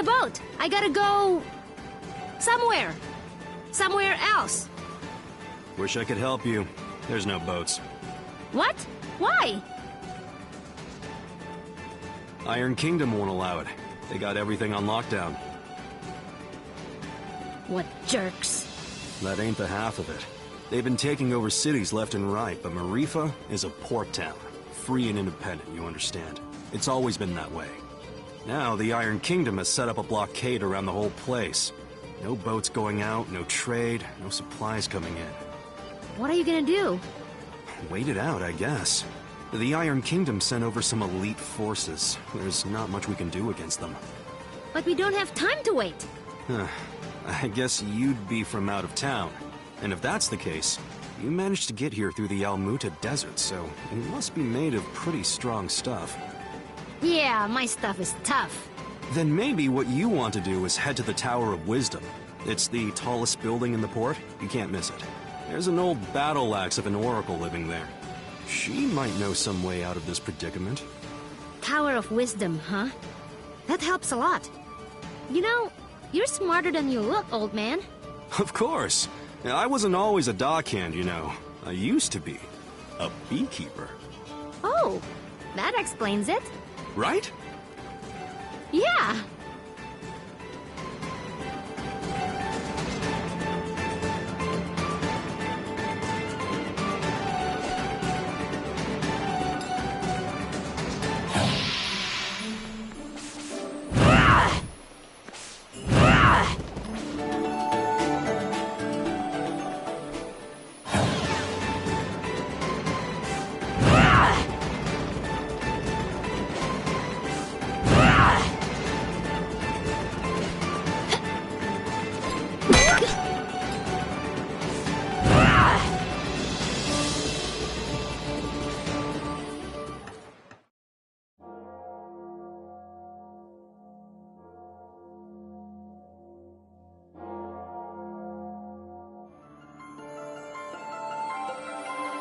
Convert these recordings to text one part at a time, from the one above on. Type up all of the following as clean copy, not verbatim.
a boat. I gotta go... somewhere. Somewhere else. Wish I could help you. There's no boats. What? Why? Iron Kingdom won't allow it. They got everything on lockdown. What jerks. That ain't the half of it. They've been taking over cities left and right, but Marifa is a port town. Free and independent, you understand. It's always been that way. Now, the Iron Kingdom has set up a blockade around the whole place. No boats going out, no trade, no supplies coming in. What are you gonna do? Wait it out, I guess. The Iron Kingdom sent over some elite forces. There's not much we can do against them. But we don't have time to wait. I guess you'd be from out of town. And if that's the case, you managed to get here through the Almuta Desert, so you must be made of pretty strong stuff. Yeah, my stuff is tough. Then maybe what you want to do is head to the Tower of Wisdom. It's the tallest building in the port. You can't miss it. There's an old battle axe of an oracle living there. She might know some way out of this predicament. Tower of Wisdom, huh? That helps a lot. You know, you're smarter than you look, old man. Of course. I wasn't always a dockhand, you know. I used to be. A beekeeper. Oh, that explains it. Right? Yeah.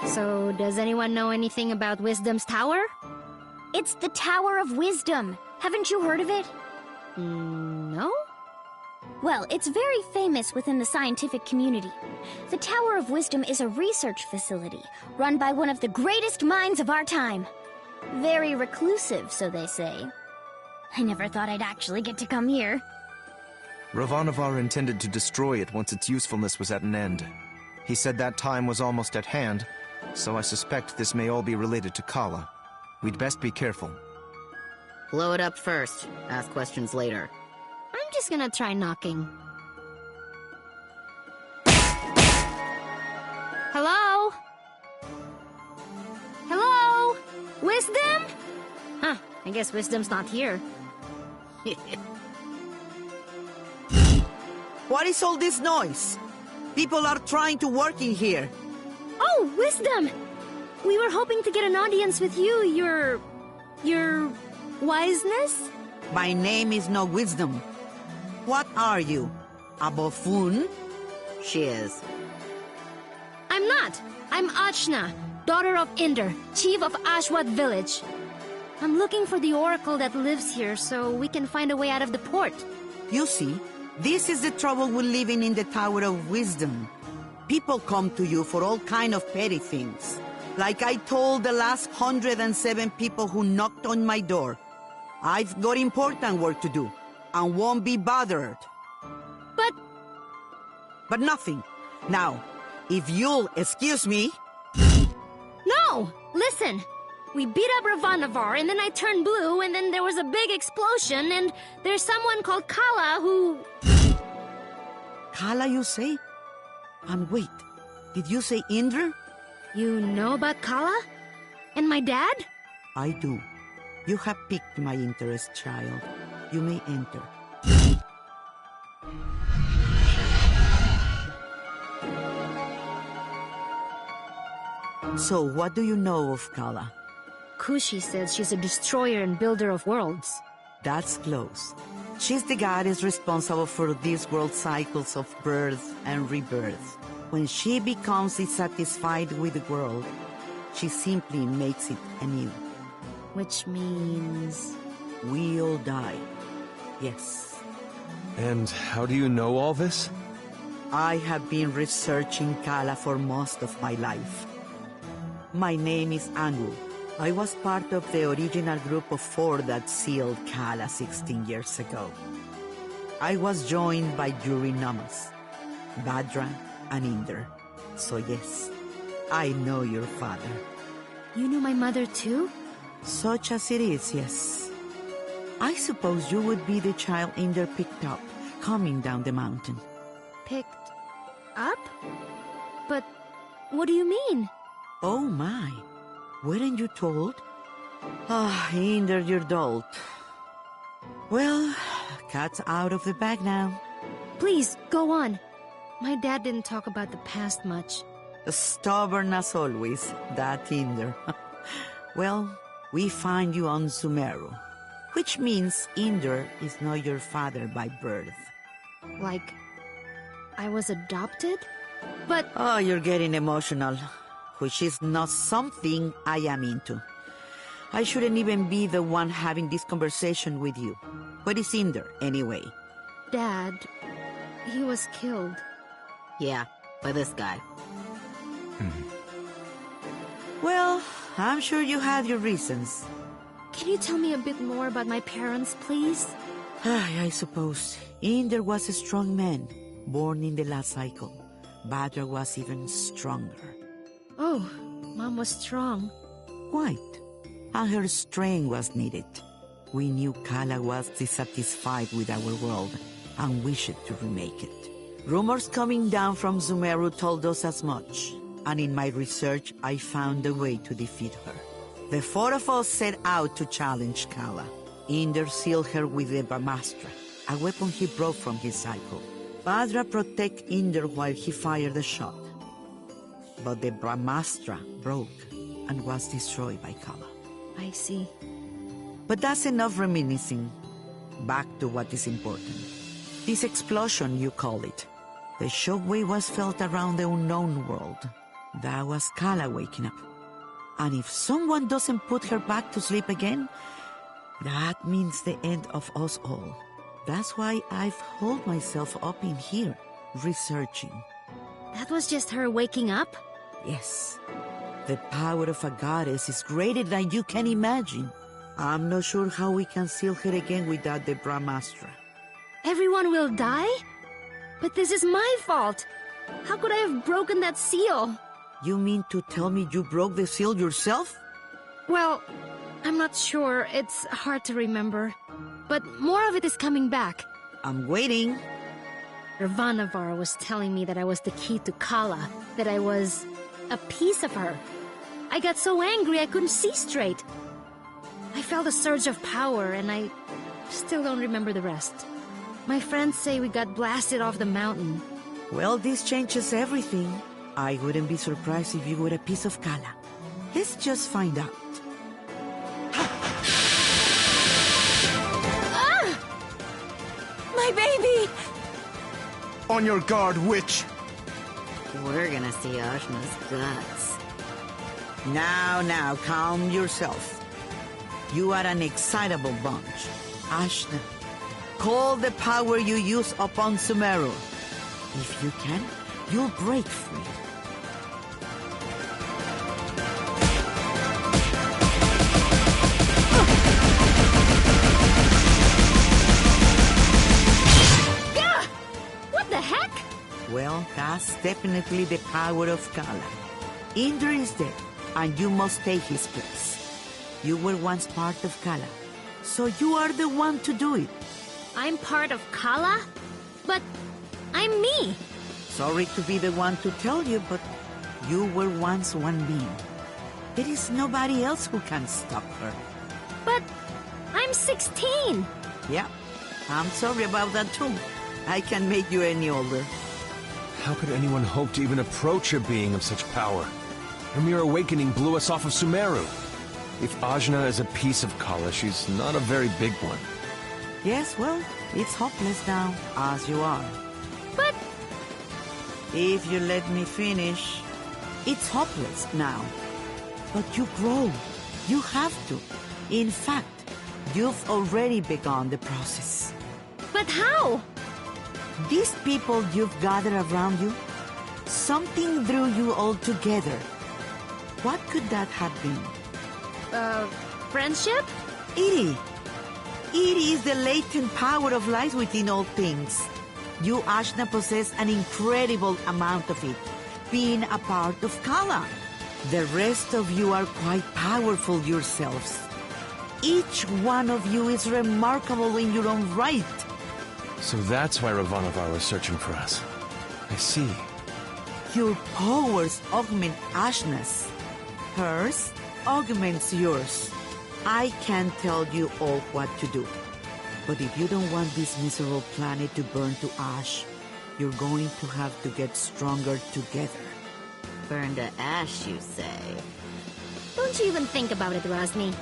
So, does anyone know anything about Wisdom's Tower? It's the Tower of Wisdom. Haven't you heard of it? No? Well, it's very famous within the scientific community. The Tower of Wisdom is a research facility run by one of the greatest minds of our time. Very reclusive, so they say. I never thought I'd actually get to come here. Ravanavar intended to destroy it once its usefulness was at an end. He said that time was almost at hand, so I suspect this may all be related to Kala. We'd best be careful. Blow it up first. Ask questions later. I'm just gonna try knocking. Hello? Hello? Wisdom? Huh, I guess Wisdom's not here. What is all this noise? People are trying to work in here. Oh, Wisdom! We were hoping to get an audience with you, your wiseness? My name is no Wisdom. What are you? A buffoon? She is. I'm not. I'm Achna, daughter of Inder, chief of Ashwat village. I'm looking for the oracle that lives here so we can find a way out of the port. You see, this is the trouble with living in the Tower of Wisdom. People come to you for all kind of petty things. Like I told the last 107 people who knocked on my door. I've got important work to do, and won't be bothered. But nothing. Now, if you'll excuse me... No! Listen! We beat up Ravanavar, and then I turned blue, and then there was a big explosion, and there's someone called Kala who... Kala, you say? And wait, did you say Indra? You know about Kala? And my dad? I do. You have piqued my interest, child. You may enter. So, what do you know of Kala? Kushi says she's a destroyer and builder of worlds. That's close. She's the goddess responsible for these world cycles of birth and rebirth. When she becomes dissatisfied with the world, she simply makes it anew. Which means... We all die. Yes, And how do you know all this? I have been researching Kala for most of my life. My name is Anu. I was part of the original group of 4 that sealed Kala 16 years ago. I was joined by Yuri Namas, Badra, and Inder. So yes, I know your father. You know my mother too? Such as it is, yes. I suppose you would be the child Inder picked up, coming down the mountain. Picked up? But what do you mean? Oh my, weren't you told? Ah, Inder, you're dolt. Well, cat's out of the bag now. Please, go on. My dad didn't talk about the past much. Stubborn as always, that Inder. Well, we find you on Sumeru, which means Inder is not your father by birth. Like, I was adopted? But... Oh, you're getting emotional, which is not something I am into. I shouldn't even be the one having this conversation with you. Where is Inder, anyway? Dad, he was killed. Yeah, by this guy. Well, I'm sure you had your reasons. Can you tell me a bit more about my parents, please? I suppose. Inder was a strong man, born in the last cycle. Badra was even stronger. Oh, Mom was strong. Quite. And her strength was needed. We knew Kala was dissatisfied with our world and wished to remake it. Rumors coming down from Sumeru told us as much, and in my research I found a way to defeat her. The 4 of us set out to challenge Kala. Inder sealed her with the Brahmastra, a weapon he brought from his cycle. Badra protected Inder while he fired the shot. But the Brahmastra broke and was destroyed by Kala. I see. But that's enough reminiscing. Back to what is important. This explosion, you call it. The shockwave was felt around the unknown world. That was Kala waking up. And if someone doesn't put her back to sleep again, that means the end of us all. That's why I've holed myself up in here, researching. That was just her waking up? Yes. The power of a goddess is greater than you can imagine. I'm not sure how we can seal her again without the Brahmastra. Everyone will die? But this is my fault. How could I have broken that seal? You mean to tell me you broke the seal yourself? Well, I'm not sure. It's hard to remember. But more of it is coming back. I'm waiting. Ravanavar was telling me that I was the key to Kala, that I was a piece of her. I got so angry I couldn't see straight. I felt a surge of power, and I still don't remember the rest. My friends say we got blasted off the mountain. Well, this changes everything. I wouldn't be surprised if you were a piece of Kala. Let's just find out. Ah! My baby! On your guard, witch! We're gonna see Ashna's guts. Now, calm yourself. You are an excitable bunch. Ashna, call the power you use upon Sumeru. If you can, you'll break free. Gah! What the heck? Well, that's definitely the power of Kala. Inder is dead, and you must take his place. You were once part of Kala, so you are the one to do it. I'm part of Kala? But I'm me. Sorry to be the one to tell you, but you were once one being. There is nobody else who can stop her. But I'm 16. Yeah, I'm sorry about that too. I can make you any older. How could anyone hope to even approach a being of such power? Her mere awakening blew us off of Sumeru. If Ajna is a piece of Kala, she's not a very big one. Yes, well, it's hopeless now, as you are. But If you let me finish, it's hopeless now. But you grow. You have to. In fact, you've already begun the process. But how? These people you've gathered around you, something drew you all together. What could that have been? Friendship? Iri. Iri is the latent power of life within all things. You, Ashna, possess an incredible amount of it, being a part of Kala. The rest of you are quite powerful yourselves. Each one of you is remarkable in your own right. So that's why Ravanavar was searching for us. I see. Your powers augment Ashna's. Hers augments yours. I can't tell you all what to do. But if you don't want this miserable planet to burn to ash, you're going to have to get stronger together. Burn to ash, you say? Don't you even think about it, Rosny.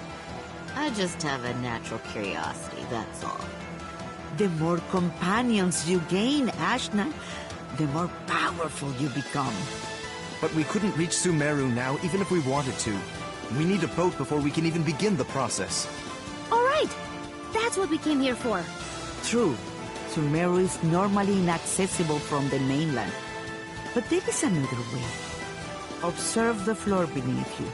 I just have a natural curiosity, that's all. The more companions you gain, Ashna, the more powerful you become. But we couldn't reach Sumeru now, even if we wanted to. We need a boat before we can even begin the process. All right. That's what we came here for. True. Sumeru is normally inaccessible from the mainland. But there is another way. Observe the floor beneath you.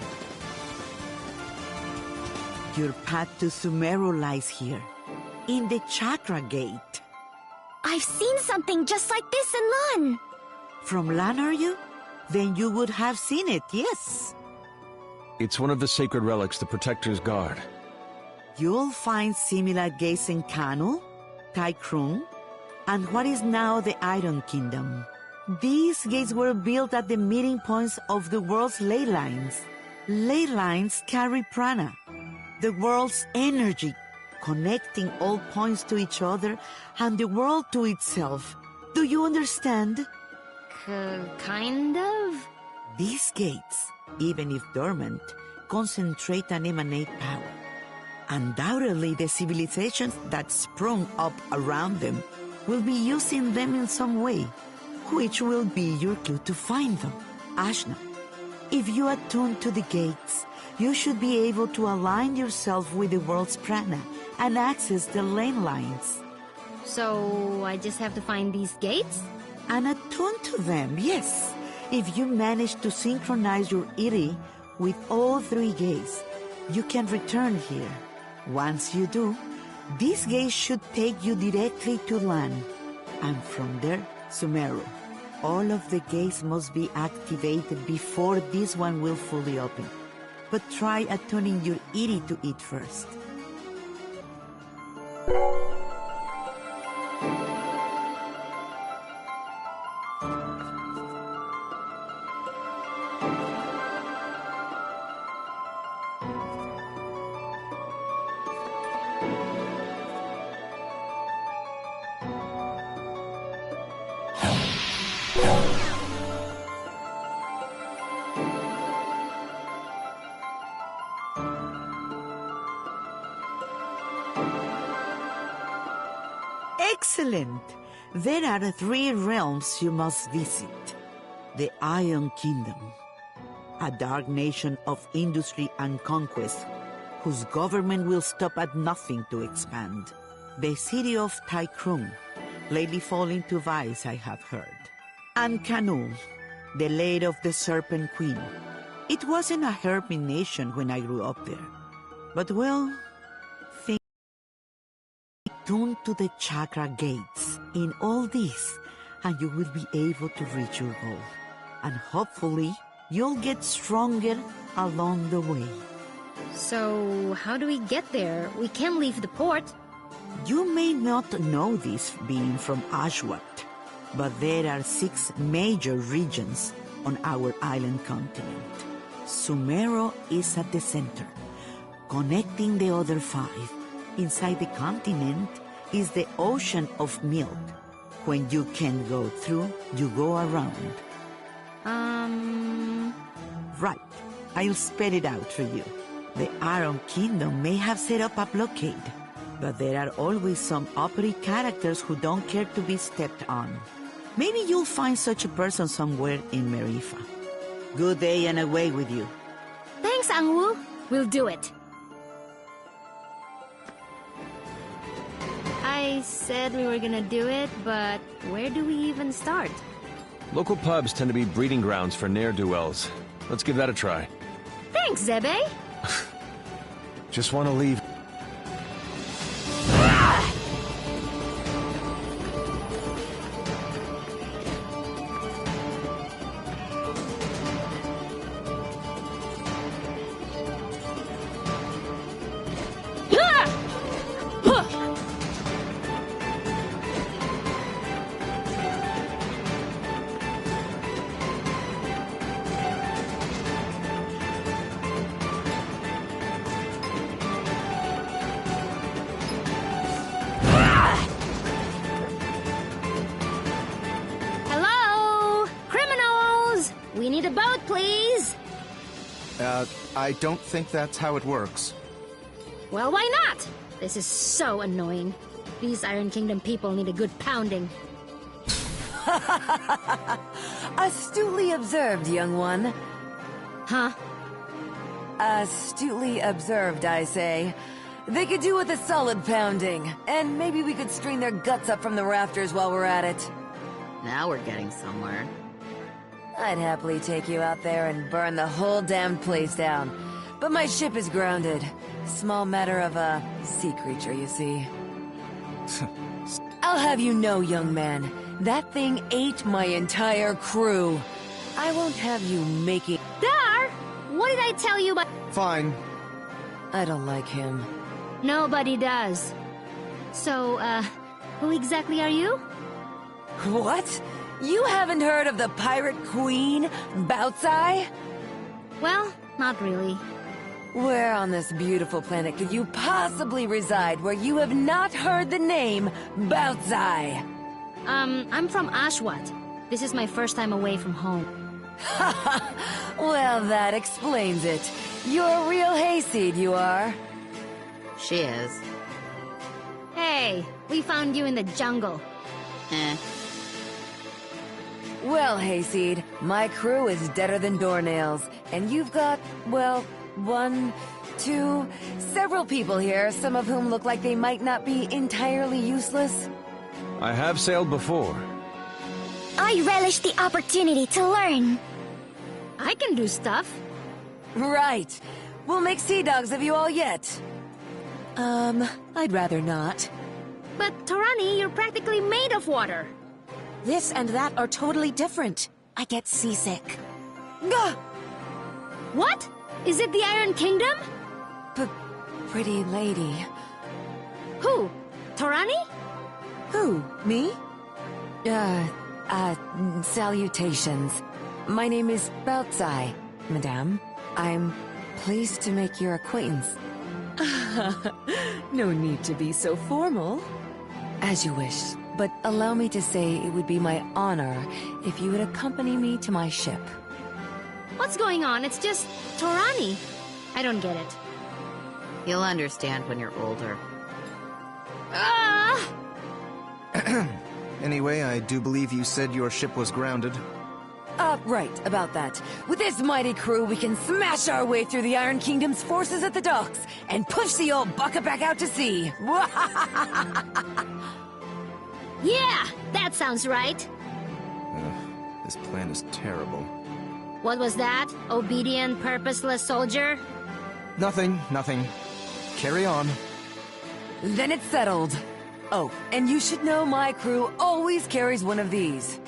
Your path to Sumeru lies here, in the Chakra Gate. I've seen something just like this in Lan. From Lan, are you? Then you would have seen it, yes. It's one of the sacred relics the Protectors guard. You'll find similar gates in Kanu, Taikrung, and what is now the Iron Kingdom. These gates were built at the meeting points of the world's ley lines. Ley lines carry prana, the world's energy, connecting all points to each other and the world to itself. Do you understand? Kind of? These gates, even if dormant, concentrate and emanate power. Undoubtedly, the civilizations that sprung up around them will be using them in some way, which will be your clue to find them. Ashna, if you attune to the gates, you should be able to align yourself with the world's prana and access the lane lines. So I just have to find these gates? And attune to them, yes. If you manage to synchronize your Iri with all three gates, you can return here. Once you do, these gates should take you directly to Lan, and from there, Sumeru. All of the gates must be activated before this one will fully open. But try attuning your Iri to it first. Excellent! There are 3 realms you must visit. The Iron Kingdom, a dark nation of industry and conquest, whose government will stop at nothing to expand. The city of Taikrung, lately falling to vice, I have heard. And Kanu, the land of the Serpent Queen. It wasn't a hermit nation when I grew up there. But well, tune to the chakra gates in all this, and you will be able to reach your goal. And hopefully, you'll get stronger along the way. So, how do we get there? We can't leave the port. You may not know this being from Ashwat, but there are 6 major regions on our island continent. Sumeru is at the center, connecting the other 5. Inside the continent is the ocean of milk. When you can't go through, you go around. Right. I'll spell it out for you. The Iron Kingdom may have set up a blockade, but there are always some uppity characters who don't care to be stepped on. Maybe you'll find such a person somewhere in Marifa. Good day and away with you. Thanks, Angwu. We'll do it. I said we were gonna do it, but where do we even start? Local pubs tend to be breeding grounds for ne'er-do-wells. Let's give that a try. Thanks, Zebe. Just want to leave. Hello? Criminals! We need a boat, please! I don't think that's how it works. Well, why not? This is so annoying. These Iron Kingdom people need a good pounding. Astutely observed, young one. Huh? Astutely observed, I say. They could do with a solid pounding, and maybe we could string their guts up from the rafters while we're at it. Now we're getting somewhere. I'd happily take you out there and burn the whole damned place down. But my ship is grounded. Small matter of a sea creature, you see. I'll have you know, young man, that thing ate my entire crew. I won't have you making... Dar! What did I tell you about... Fine. I don't like him. Nobody does. So, who exactly are you? What? You haven't heard of the pirate queen, Bautzai? Well, not really. Where on this beautiful planet could you possibly reside where you have not heard the name Bautzai? I'm from Ashwat. This is my first time away from home. Well, that explains it. You're a real hayseed, you are. She is. Hey, we found you in the jungle. Eh. Well, hayseed, my crew is deader than doornails, and you've got, well, one, two, several people here, some of whom look like they might not be entirely useless. I have sailed before. I relish the opportunity to learn. I can do stuff. Right. We'll make sea dogs of you all yet. I'd rather not. But, Torani, you're practically made of water. This and that are totally different. I get seasick. Gah! What? Is it the Iron Kingdom? Pretty lady. Who? Torani? Who? Me? Salutations. My name is Bautzai, madame. I'm pleased to make your acquaintance. No need to be so formal. As you wish, but allow me to say it would be my honor if you would accompany me to my ship. What's going on? It's just Torani. I don't get it. You'll understand when you're older. Ah! Anyway, I do believe you said your ship was grounded. Right, about that. With this mighty crew, we can smash our way through the Iron Kingdom's forces at the docks and push the old bucket back out to sea. Yeah, that sounds right. This plan is terrible. What was that? Obedient, purposeless soldier? Nothing. Carry on. Then it's settled. Oh, and you should know my crew always carries one of these.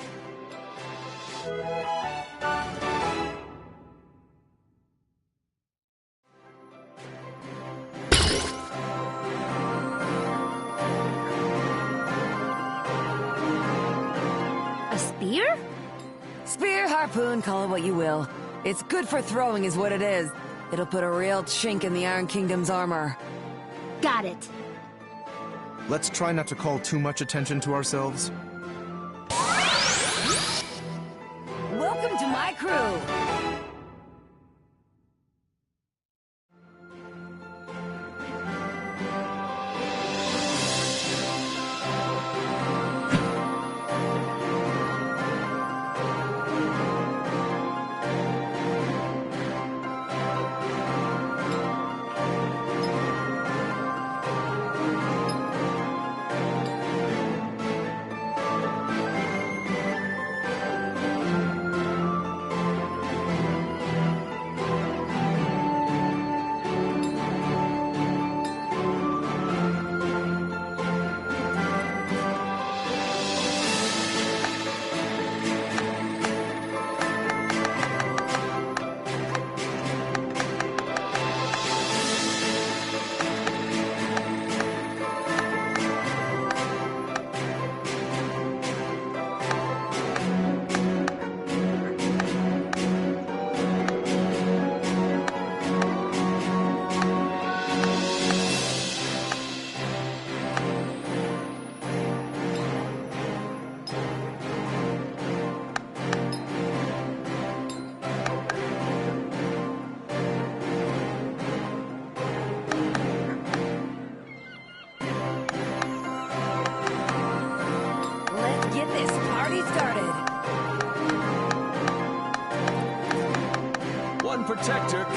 A spear? Spear, harpoon, call it what you will. It's good for throwing is what it is. It'll put a real chink in the Iron Kingdom's armor. Got it. Let's try not to call too much attention to ourselves. Welcome to my crew!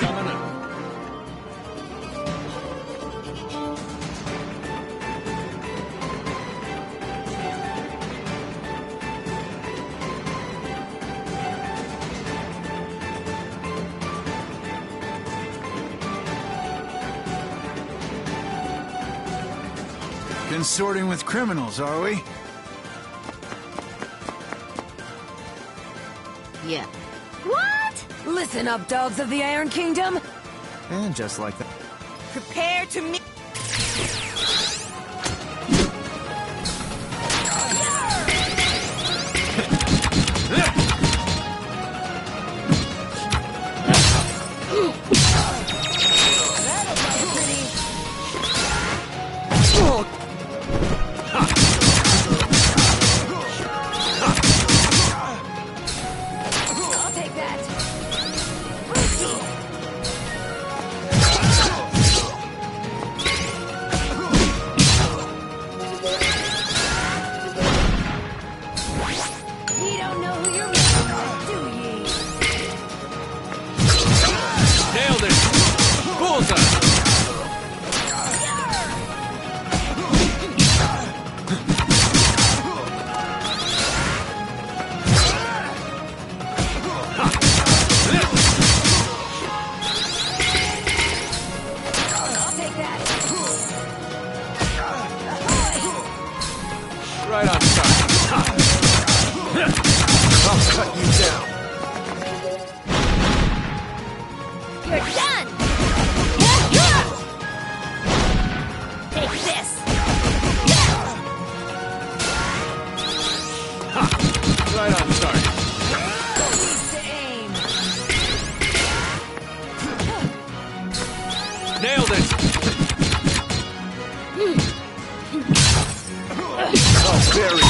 coming up. Consorting with criminals, are we? Yeah. What? Listen up, dogs of the Iron Kingdom! And just like that. Prepare to meet. Nailed it! Bullseye! Right on time. I'll cut you down. You're done! Take this! Right on target. Nailed it! Oh, very.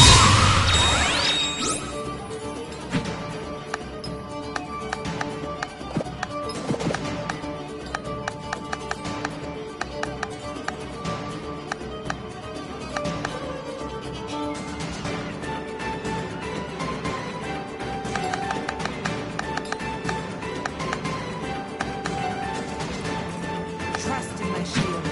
Trust in my shield.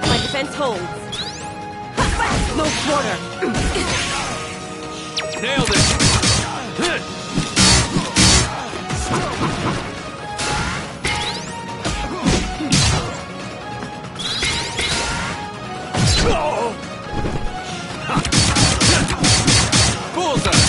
My defense holds. No quarter. Nailed it! Bullseye!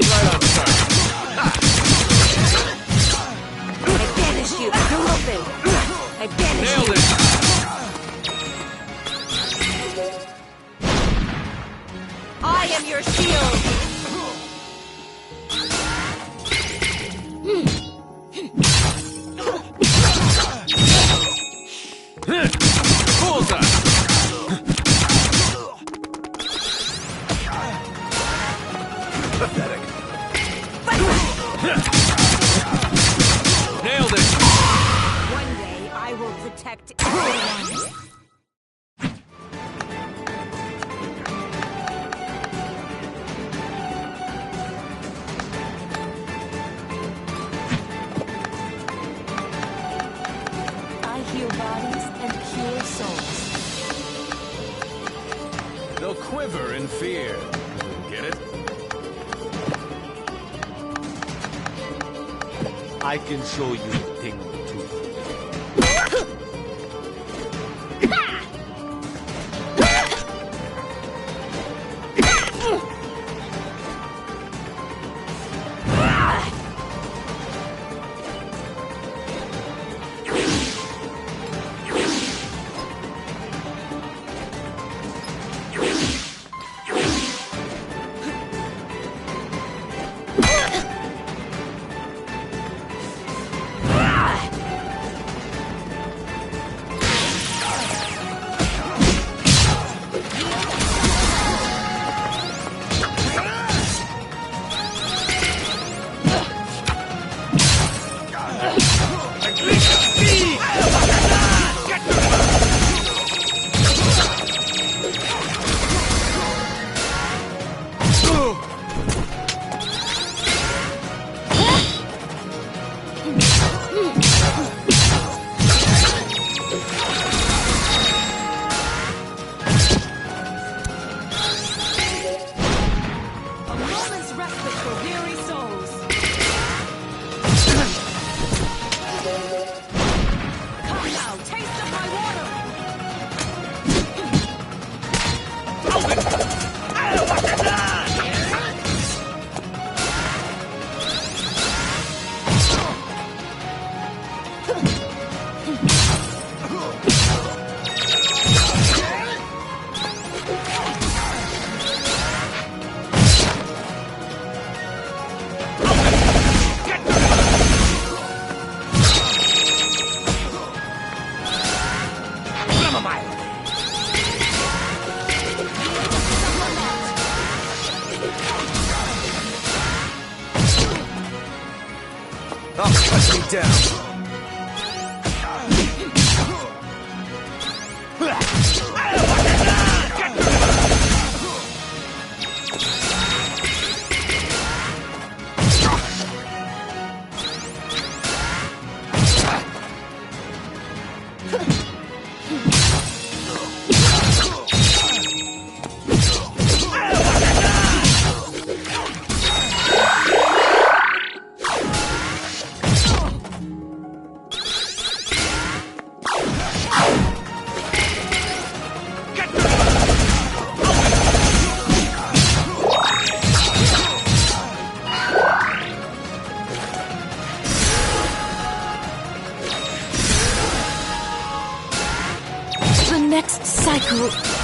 Right on target. I banish you. You're open. I banish Nailed you. it! I am your shield. Bullseye! Pathetic. Nailed it! One day I will protect everyone. quiver in fear. Get it? I can show you a thing or two.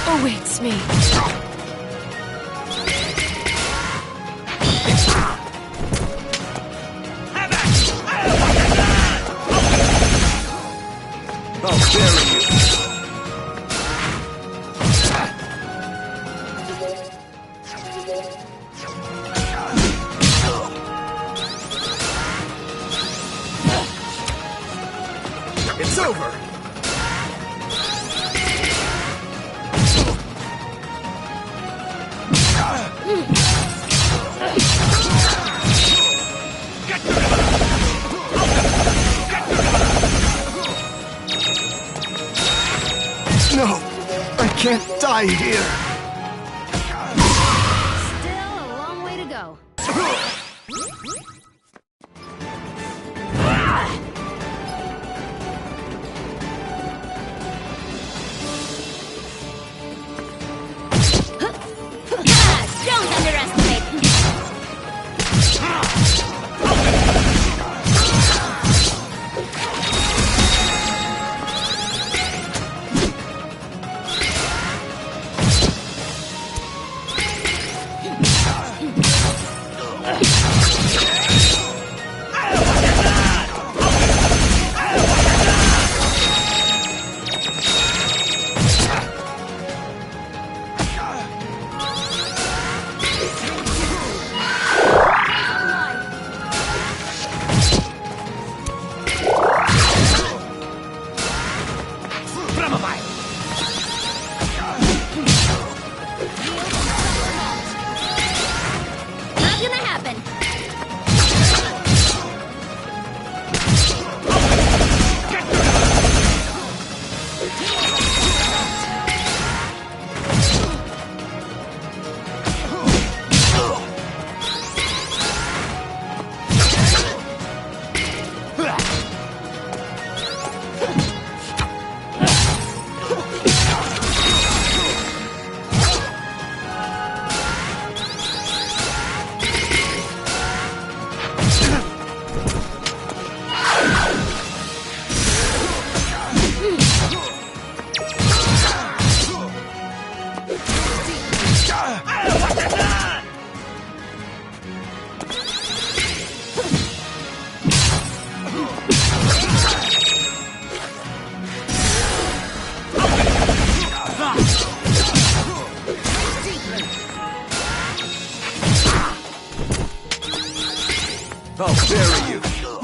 Awaits me. I'll bury you. It's over. No, I can't die here. Still a long way to go. Don't underestimate me. you!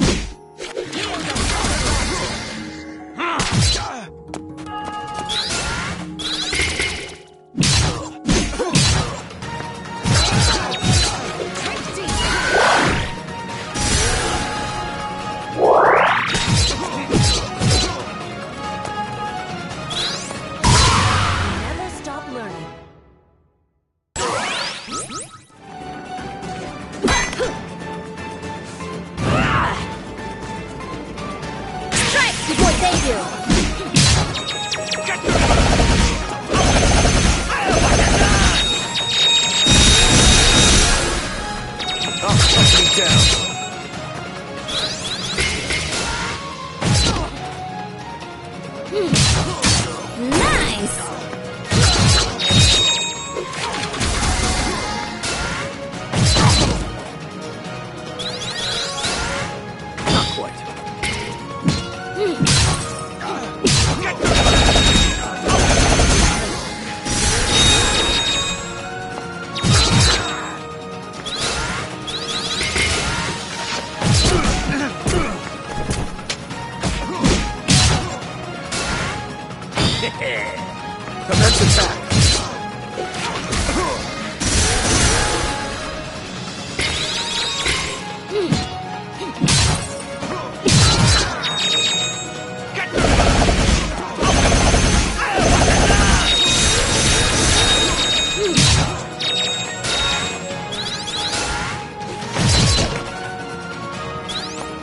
Never stop learning. Strike before they do! Oh, touch me down. Nice! Not quite. Commence attack.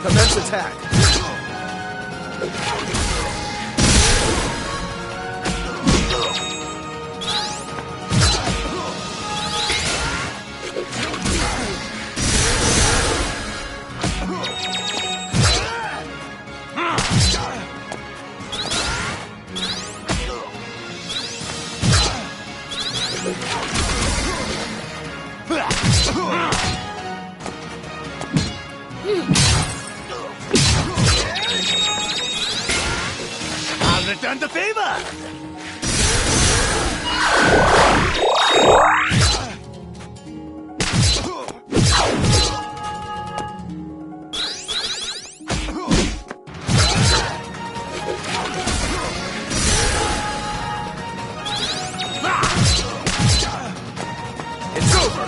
Commence attack. I'll return the favor! It's over!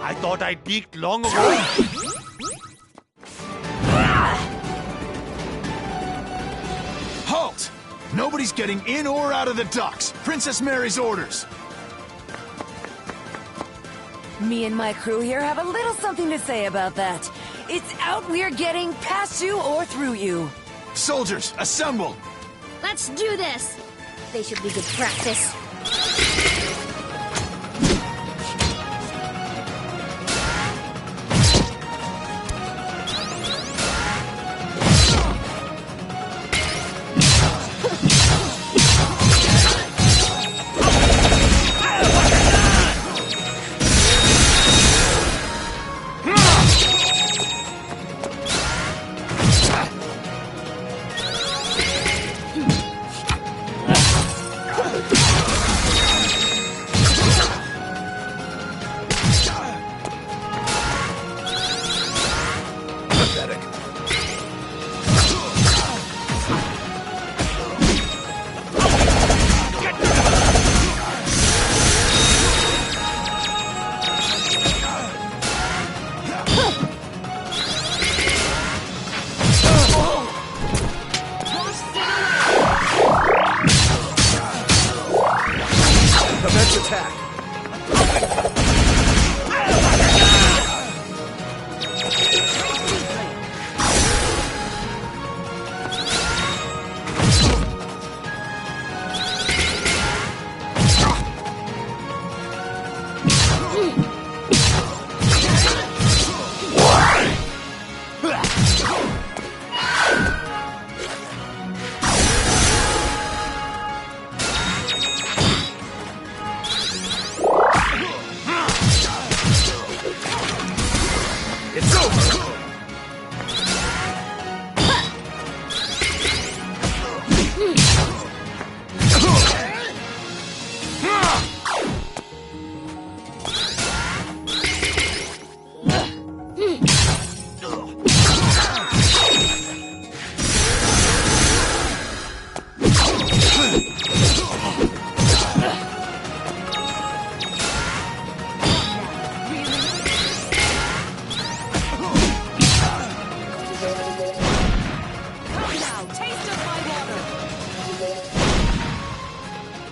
I thought I peaked long ago. Halt! Nobody's getting in or out of the docks. Princess Mary's orders. Me and my crew here have a little something to say about that. It's out we're getting past you or through you. Soldiers, assemble! Let's do this! They should be good practice.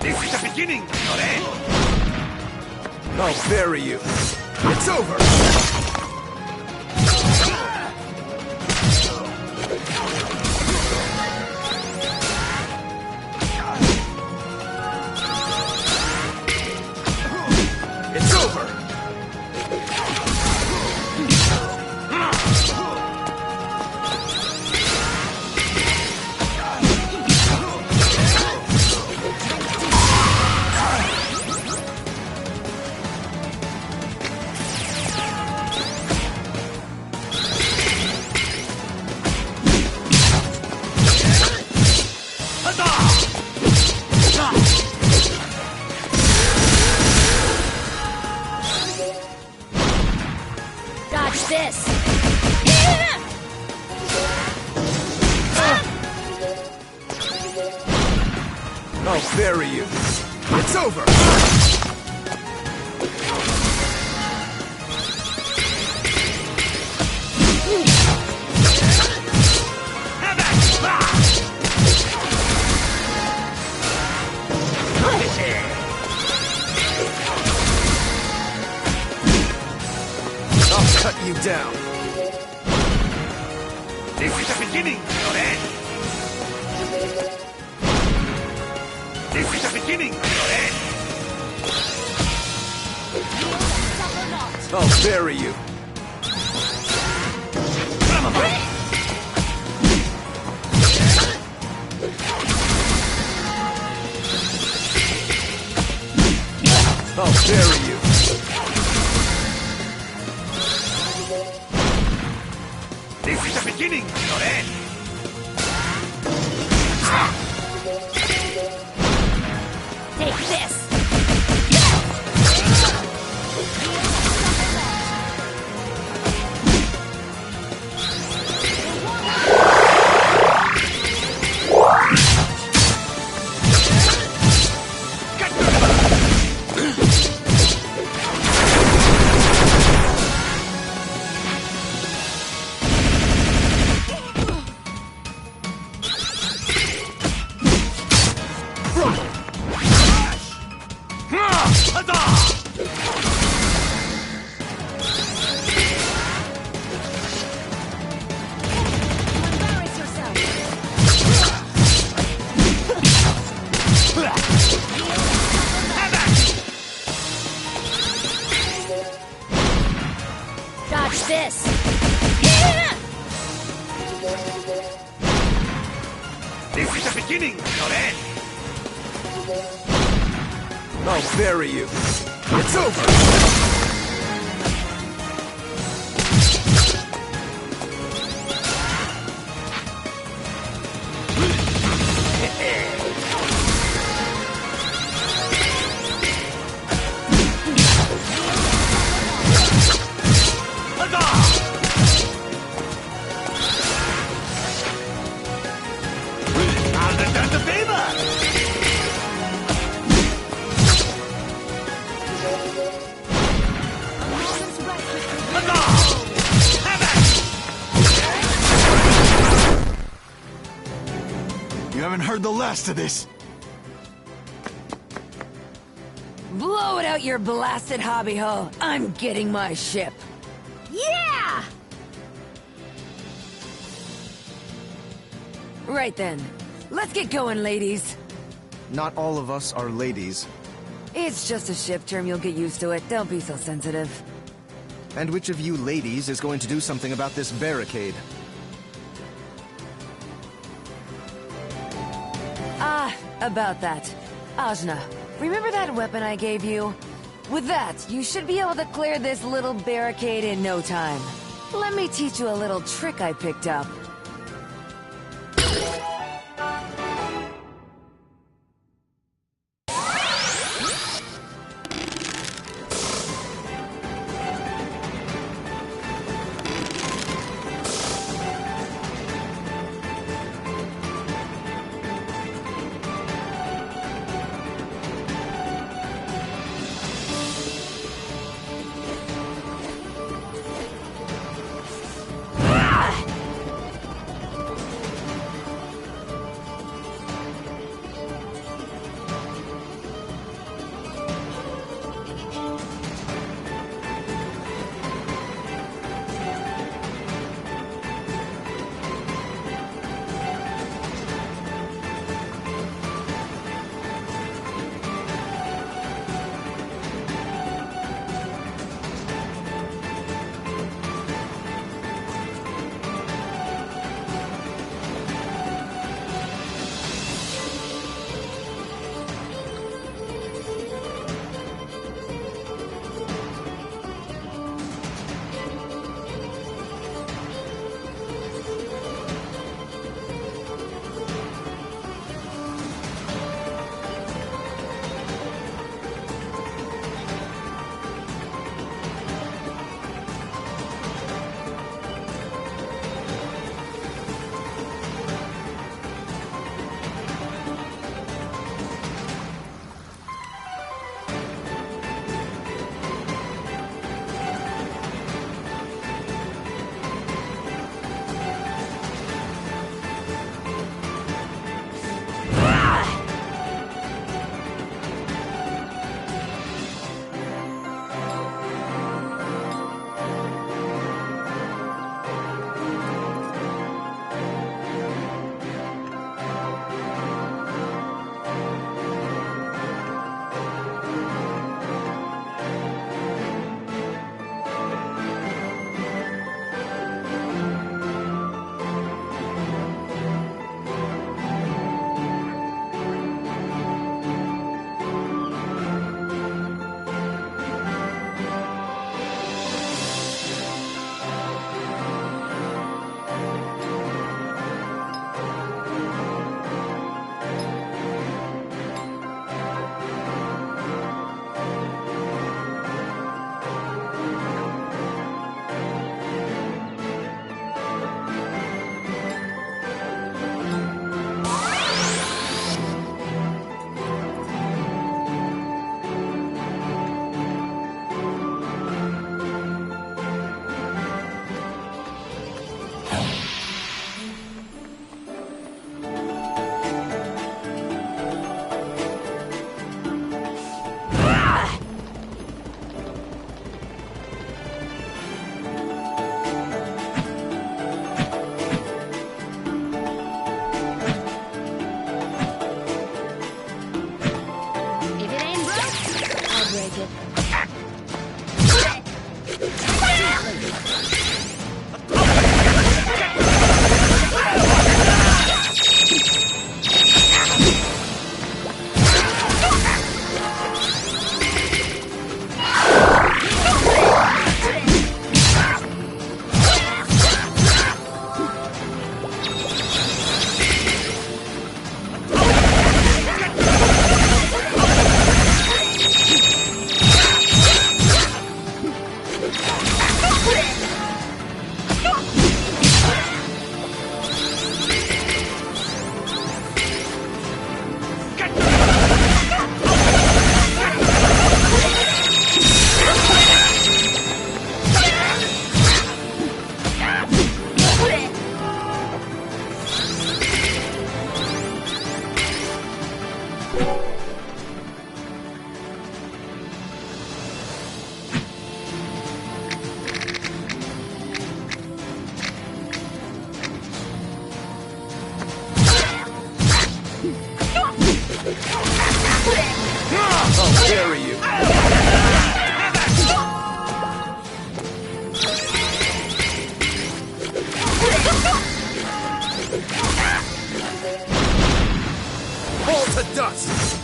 This is the beginning, not end. I'll bury you. It's over. It's over. Dodge this! I'll bury you. It's over. I'll cut you down. This is the beginning, not end. This is the beginning, not end. I'll bury you. I'll bury you. This is the beginning, not end. Take this! Dodge this! This is the beginning, not end. I'll bury you. It's over. I'll return the favor. You haven't heard the last of this. Blow it out your blasted hobby ho. I'm getting my ship. Yeah! Right then. Let's get going, ladies. Not all of us are ladies. It's just a ship term, you'll get used to it. Don't be so sensitive. And which of you ladies is going to do something about this barricade? Ah, about that. Ajna, remember that weapon I gave you? With that, you should be able to clear this little barricade in no time. Let me teach you a little trick I picked up.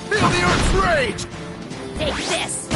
Feel the Earth's rage! Take this!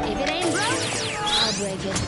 If it ain't broke, I'll break it.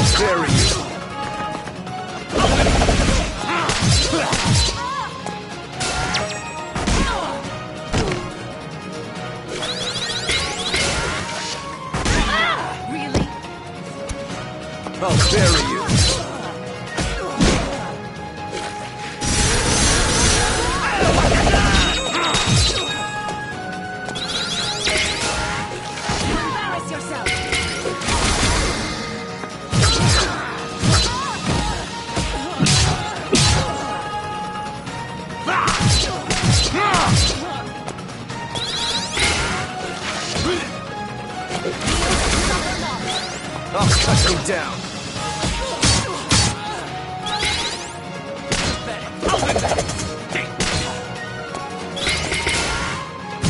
I'll bury you. Really? I'll bury you. Embarrass yourself. I'll cut you down.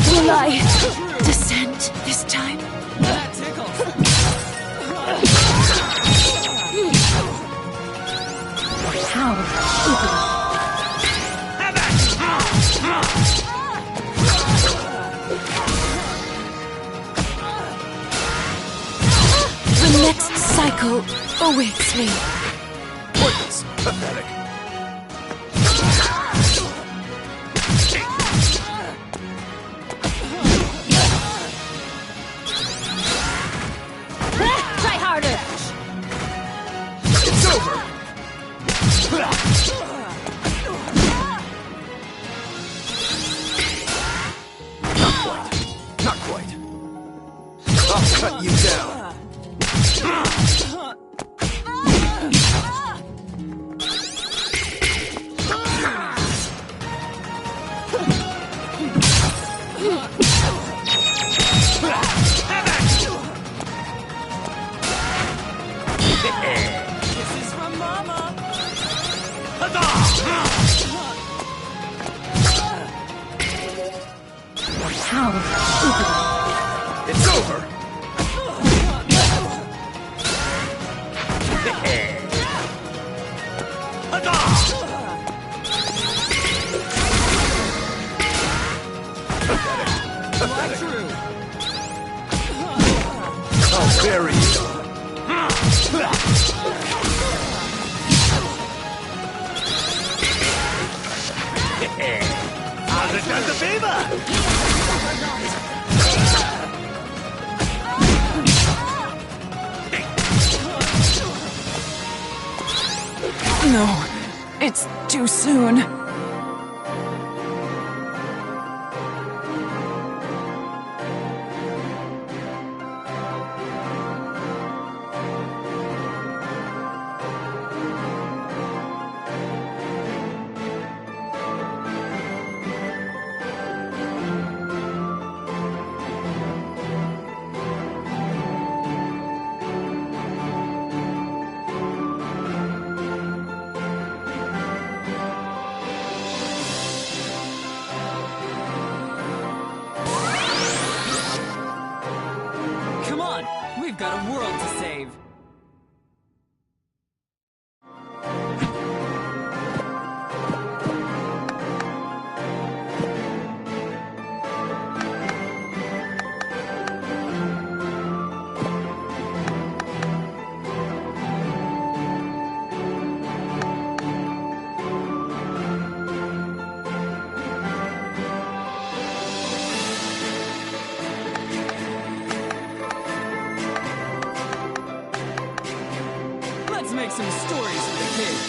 Will I descend this time? That tickles. How? The next cycle awaits me. Pointless. Pathetic. Try harder! It's over. Not quite. Not quite. I'll cut you down. This is from Mama. How? It's over. Pathetic. I'll bury you. I'll return the favor! No, it's too soon. Come on, we've got a world to save. Let's make some stories for the kids.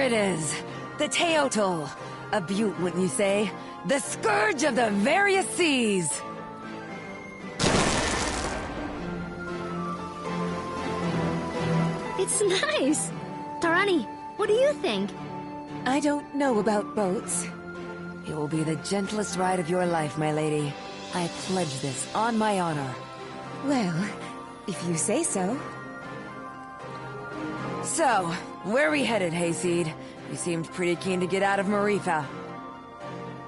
it is! The Teotl! A beaut, wouldn't you say? The scourge of the various seas! It's nice! Tarani, what do you think? I don't know about boats. It will be the gentlest ride of your life, my lady. I pledge this on my honor. Well, if you say so. So, where are we headed, Hayseed? You seemed pretty keen to get out of Marifa.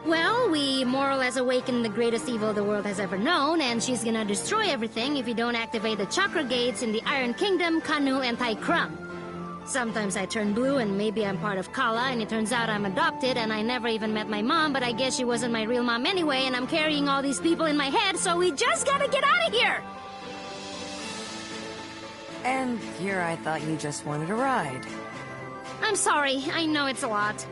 Well, we more or less awakened the greatest evil the world has ever known, and she's gonna destroy everything if you don't activate the chakra gates in the Iron Kingdom, Kanul, and Taikram. Sometimes I turn blue and maybe I'm part of Kala, and it turns out I'm adopted and I never even met my mom, but I guess she wasn't my real mom anyway, and I'm carrying all these people in my head, so we just gotta get out of here! And here I thought you just wanted a ride. I'm sorry, I know it's a lot.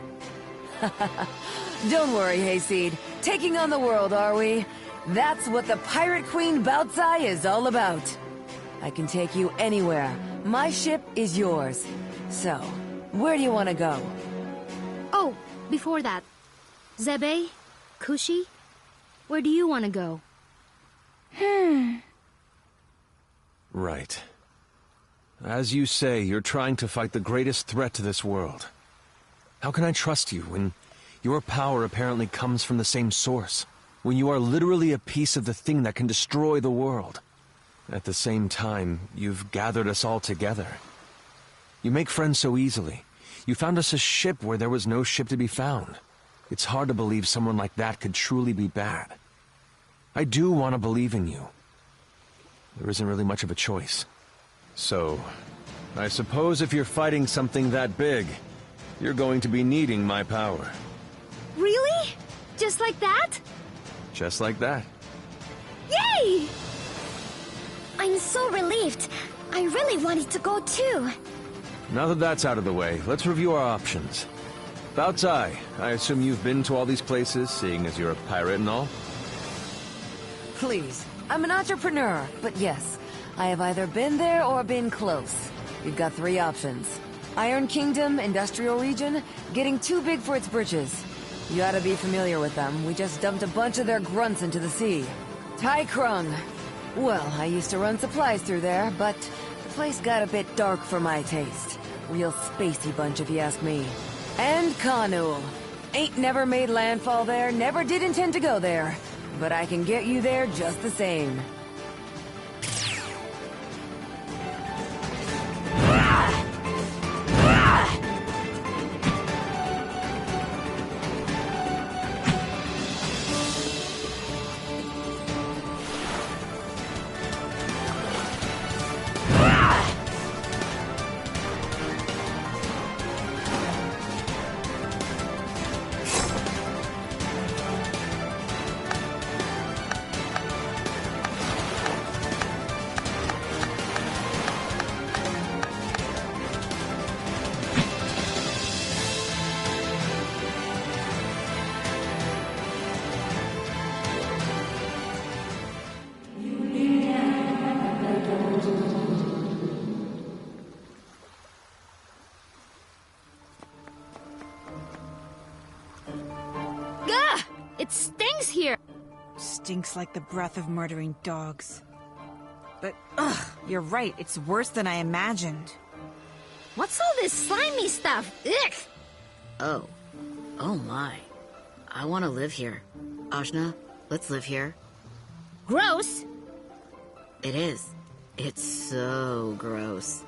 Don't worry, Hayseed. Taking on the world, are we? That's what the Pirate Queen Bautzai is all about. I can take you anywhere. My ship is yours. So, where do you want to go? Oh, before that. Zebe? Kushi? Where do you want to go? Right. As you say, you're trying to fight the greatest threat to this world. How can I trust you when your power apparently comes from the same source? When you are literally a piece of the thing that can destroy the world? At the same time, you've gathered us all together. You make friends so easily. You found us a ship where there was no ship to be found. It's hard to believe someone like that could truly be bad. I do want to believe in you. There isn't really much of a choice. So, I suppose if you're fighting something that big, you're going to be needing my power. Really? Just like that? Just like that. Yay! I'm so relieved. I really wanted to go too. Now that that's out of the way, let's review our options. Bautzai, I assume you've been to all these places, seeing as you're a pirate and all? Please, I'm an entrepreneur, but yes, I have either been there or been close. You've got three options. Iron Kingdom, Industrial Region, getting too big for its britches. You ought to be familiar with them. We just dumped a bunch of their grunts into the sea. Tai Krung. Well, I used to run supplies through there, but the place got a bit dark for my taste. Real spacey bunch, if you ask me. And Kanul. Ain't never made landfall there, never did intend to go there. But I can get you there just the same. It stings here! Stinks like the breath of murdering dogs. But, ugh, you're right, it's worse than I imagined. What's all this slimy stuff? Ugh! Oh my. I want to live here. Ajna, let's live here. Gross! It is. It's so gross.